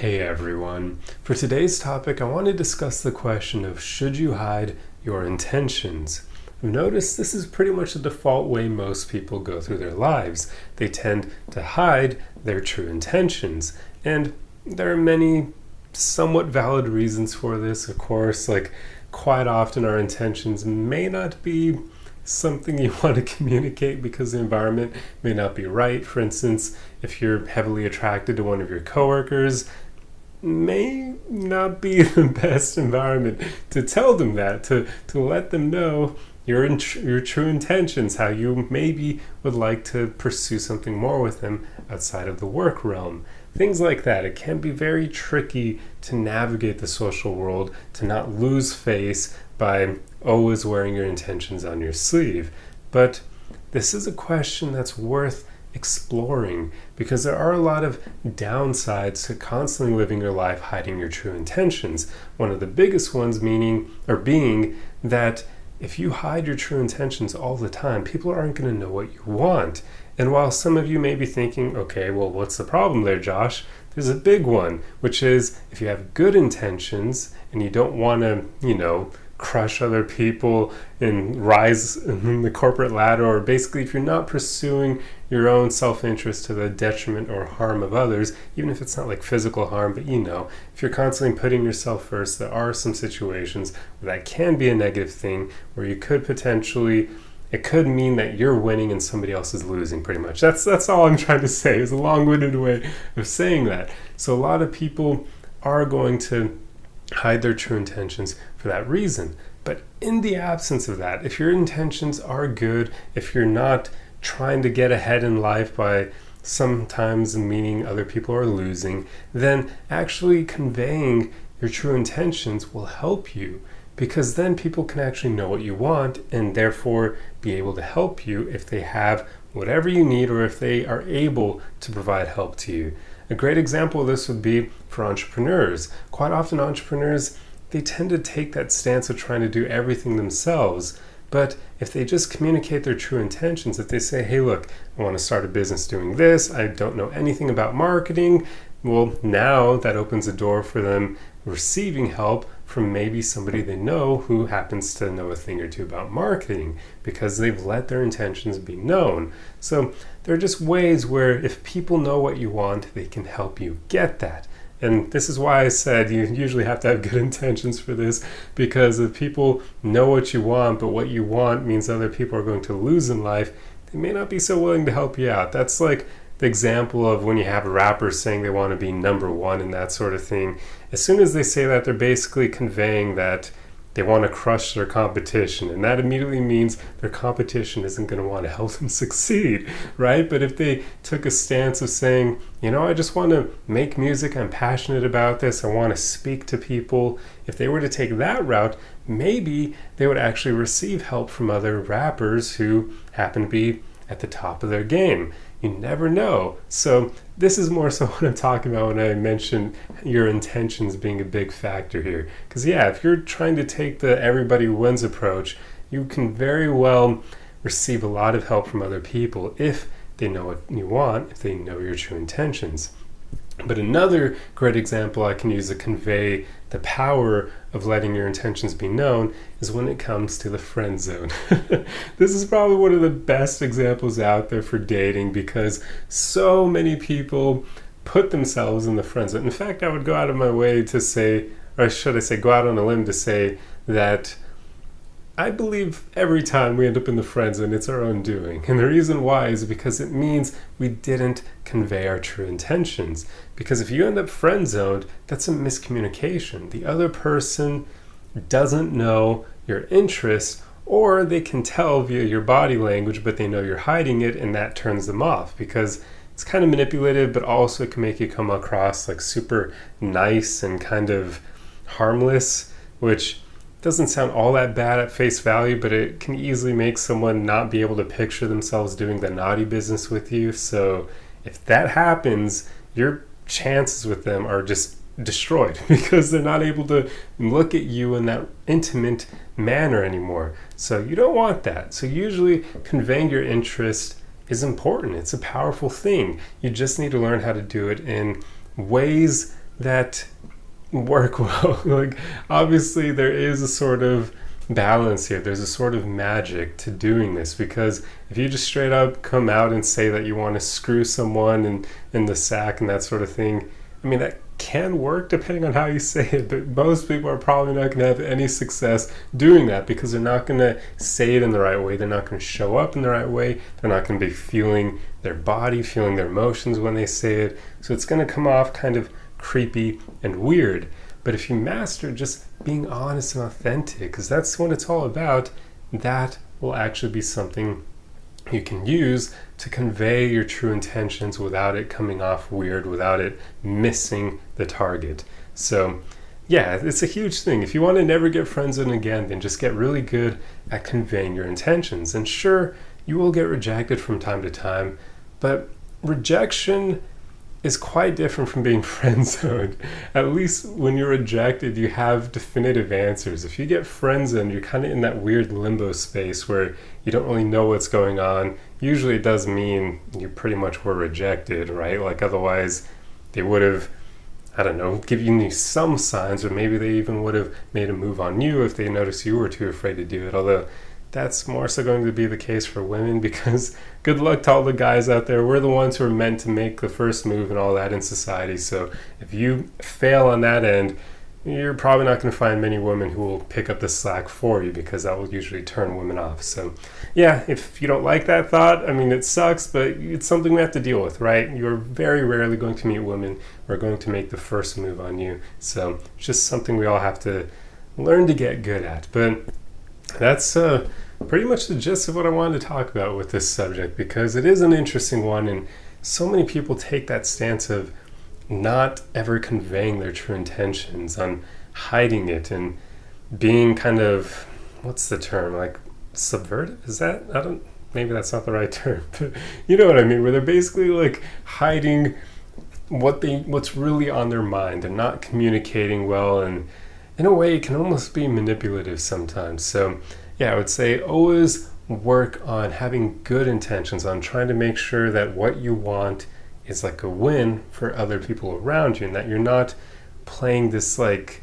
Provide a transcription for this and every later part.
Hey everyone. For today's topic, I want to discuss the question of should you hide your intentions? I've noticed this is pretty much the default way most people go through their lives. They tend to hide their true intentions. And there are many somewhat valid reasons for this, of course. Quite often our intentions may not be something you want to communicate because the environment may not be right. For instance, if you're heavily attracted to one of your coworkers, may not be the best environment to tell them that, to let them know your true intentions, how you maybe would like to pursue something more with them outside of the work realm. Things like that. It can be very tricky to navigate the social world, to not lose face by always wearing your intentions on your sleeve. But this is a question that's worth exploring because there are a lot of downsides to constantly living your life hiding your true intentions. One of the biggest ones being that if you hide your true intentions all the time, people aren't going to know what you want. And while some of you may be thinking, okay, well, what's the problem there, Josh? There's a big one, which is if you have good intentions and you don't want to, crush other people and rise in the corporate ladder, or basically if you're not pursuing your own self-interest to the detriment or harm of others, even if it's not like physical harm, but if you're constantly putting yourself first, there are some situations where that can be a negative thing, where you could potentially, it could mean that you're winning and somebody else is losing, pretty much. That's all I'm trying to say. It's a long-winded way of saying that. So a lot of people are going to hide their true intentions for that reason. But in the absence of that, if your intentions are good, if you're not trying to get ahead in life by sometimes meaning other people are losing, then actually conveying your true intentions will help you, because then people can actually know what you want and therefore be able to help you if they have whatever you need or if they are able to provide help to you. A great example of this would be for entrepreneurs. Quite often entrepreneurs, they tend to take that stance of trying to do everything themselves. But if they just communicate their true intentions, if they say, hey, look, I want to start a business doing this, I don't know anything about marketing, well, now that opens a door for them receiving help from maybe somebody they know who happens to know a thing or two about marketing because they've let their intentions be known. So there are just ways where if people know what you want, they can help you get that. And this is why I said you usually have to have good intentions for this, because if people know what you want, but what you want means other people are going to lose in life, they may not be so willing to help you out. That's like the example of when you have rappers saying they want to be number one and that sort of thing. As soon as they say that, they're basically conveying that they want to crush their competition, and that immediately means their competition isn't going to want to help them succeed, right? But if they took a stance of saying, I just want to make music, I'm passionate about this, I want to speak to people, if they were to take that route, maybe they would actually receive help from other rappers who happen to be at the top of their game. You never know. So this is more so what I'm talking about when I mention your intentions being a big factor here. Because if you're trying to take the everybody wins approach, you can very well receive a lot of help from other people if they know what you want, if they know your true intentions. But another great example I can use to convey the power of letting your intentions be known is when it comes to the friend zone. This is probably one of the best examples out there for dating because so many people put themselves in the friend zone. In fact, I would go out of my way to say, or should I say, go out on a limb to say that I believe every time we end up in the friend zone, it's our own doing. And the reason why is because it means we didn't convey our true intentions. Because if you end up friend zoned, that's a miscommunication. The other person doesn't know your interests, or they can tell via your body language, but they know you're hiding it, and that turns them off because it's kind of manipulative, but also it can make you come across like super nice and kind of harmless, which doesn't sound all that bad at face value, but it can easily make someone not be able to picture themselves doing the naughty business with you. So if that happens, your chances with them are just destroyed because they're not able to look at you in that intimate manner anymore. So you don't want that. So usually conveying your interest is important. It's a powerful thing. You just need to learn how to do it in ways that work well. Like, obviously there is a sort of balance here. There's a sort of magic to doing this, because if you just straight up come out and say that you want to screw someone in the sack and that sort of thing, I mean, that can work depending on how you say it, but most people are probably not going to have any success doing that, because they're not going to say it in the right way. They're not going to show up in the right way. They're not going to be feeling their body, feeling their emotions when they say it. So it's going to come off kind of creepy and weird. But if you master just being honest and authentic, because that's what it's all about, that will actually be something you can use to convey your true intentions without it coming off weird, without it missing the target. So yeah, it's a huge thing. If you want to never get friend zoned again, then just get really good at conveying your intentions. And sure, you will get rejected from time to time, but rejection is quite different from being friend zoned. At least when you're rejected, you have definitive answers. If you get friend zoned, you're kind of in that weird limbo space where you don't really know what's going on. Usually it does mean you pretty much were rejected, right? Like, otherwise they would have, I don't know, given you some signs, or maybe they even would have made a move on you if they noticed you were too afraid to do it. Although that's more so going to be the case for women, because good luck to all the guys out there. We're the ones who are meant to make the first move and all that in society. So if you fail on that end, you're probably not going to find many women who will pick up the slack for you, because that will usually turn women off. So yeah, if you don't like that thought, I mean, it sucks, but it's something we have to deal with, right? You're very rarely going to meet women who are going to make the first move on you. So it's just something we all have to learn to get good at. But that's pretty much the gist of what I wanted to talk about with this subject, because it is an interesting one, and so many people take that stance of not ever conveying their true intentions, on hiding it and being kind of, what's the term, like subvertive? Is that, maybe that's not the right term, but you know what I mean, where they're basically like hiding what's really on their mind and not communicating well, and in a way it can almost be manipulative sometimes. So yeah, I would say always work on having good intentions, on trying to make sure that what you want is like a win for other people around you, and that you're not playing this, like,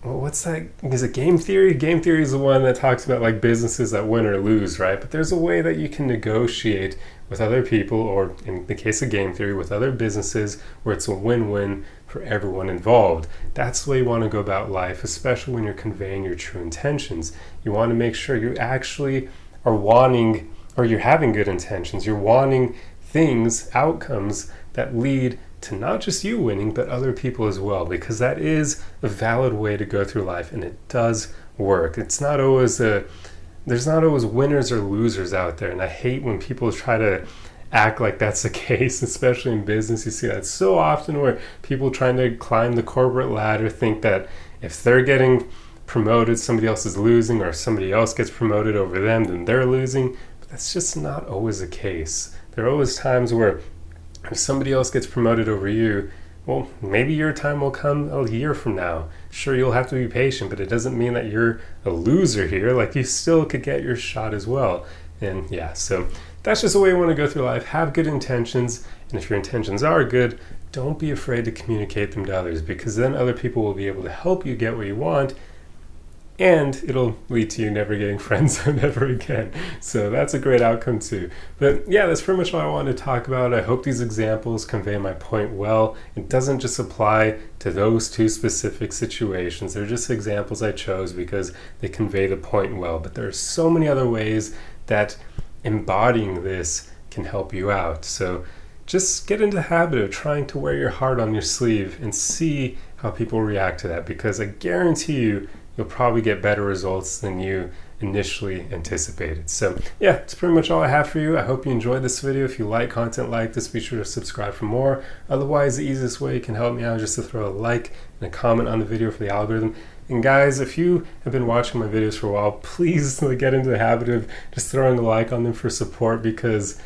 well, what's that? Is it game theory? Game theory is the one that talks about like businesses that win or lose, right? But there's a way that you can negotiate with other people, or in the case of game theory, with other businesses, where it's a win-win for everyone involved. That's the way you want to go about life, especially when you're conveying your true intentions. You want to make sure you actually are wanting, or you're having good intentions. You're wanting things, outcomes that lead to not just you winning, but other people as well, because that is a valid way to go through life, and it does work. It's not always there's not always winners or losers out there, and I hate when people try to act like that's the case, especially in business. You see that so often, where people trying to climb the corporate ladder think that if they're getting promoted, somebody else is losing, or if somebody else gets promoted over them, then they're losing. But that's just not always the case. There are always times where if somebody else gets promoted over you, well, maybe your time will come a year from now. Sure, you'll have to be patient, but it doesn't mean that you're a loser here. Like, you still could get your shot as well. And yeah, so that's just the way you want to go through life. Have good intentions, and if your intentions are good, don't be afraid to communicate them to others, because then other people will be able to help you get what you want, and it'll lead to you never getting friend zoned ever again. So that's a great outcome too. But yeah, that's pretty much all I wanted to talk about. I hope these examples convey my point well. It doesn't just apply to those two specific situations. They're just examples I chose because they convey the point well. But there are so many other ways that embodying this can help you out. So just get into the habit of trying to wear your heart on your sleeve and see how people react to that, because I guarantee you'll probably get better results than you initially anticipated. So yeah, that's pretty much all I have for you. I hope you enjoyed this video. If you like content like this, be sure to subscribe for more. Otherwise, the easiest way you can help me out is just to throw a like and a comment on the video for the algorithm. And guys, if you have been watching my videos for a while, please get into the habit of just throwing a like on them for support, because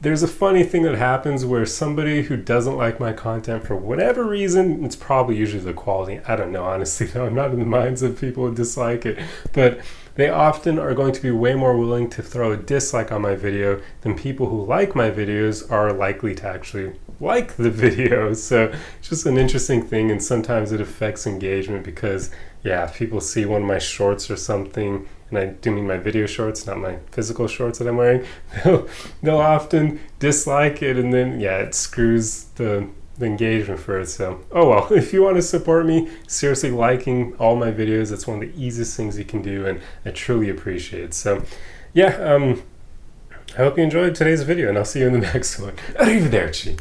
there's a funny thing that happens where somebody who doesn't like my content for whatever reason, it's probably usually the quality. I don't know, honestly, though. I'm not in the minds of people who dislike it. But they often are going to be way more willing to throw a dislike on my video than people who like my videos are likely to actually like the video. So it's just an interesting thing, and sometimes it affects engagement because, yeah, if people see one of my shorts or something, and I do mean my video shorts, not my physical shorts that I'm wearing, they'll often dislike it, and then, yeah, it screws the engagement for it. So, oh well, if you want to support me, seriously, liking all my videos, that's one of the easiest things you can do, and I truly appreciate it. So, yeah, I hope you enjoyed today's video, and I'll see you in the next one. Arrivederci.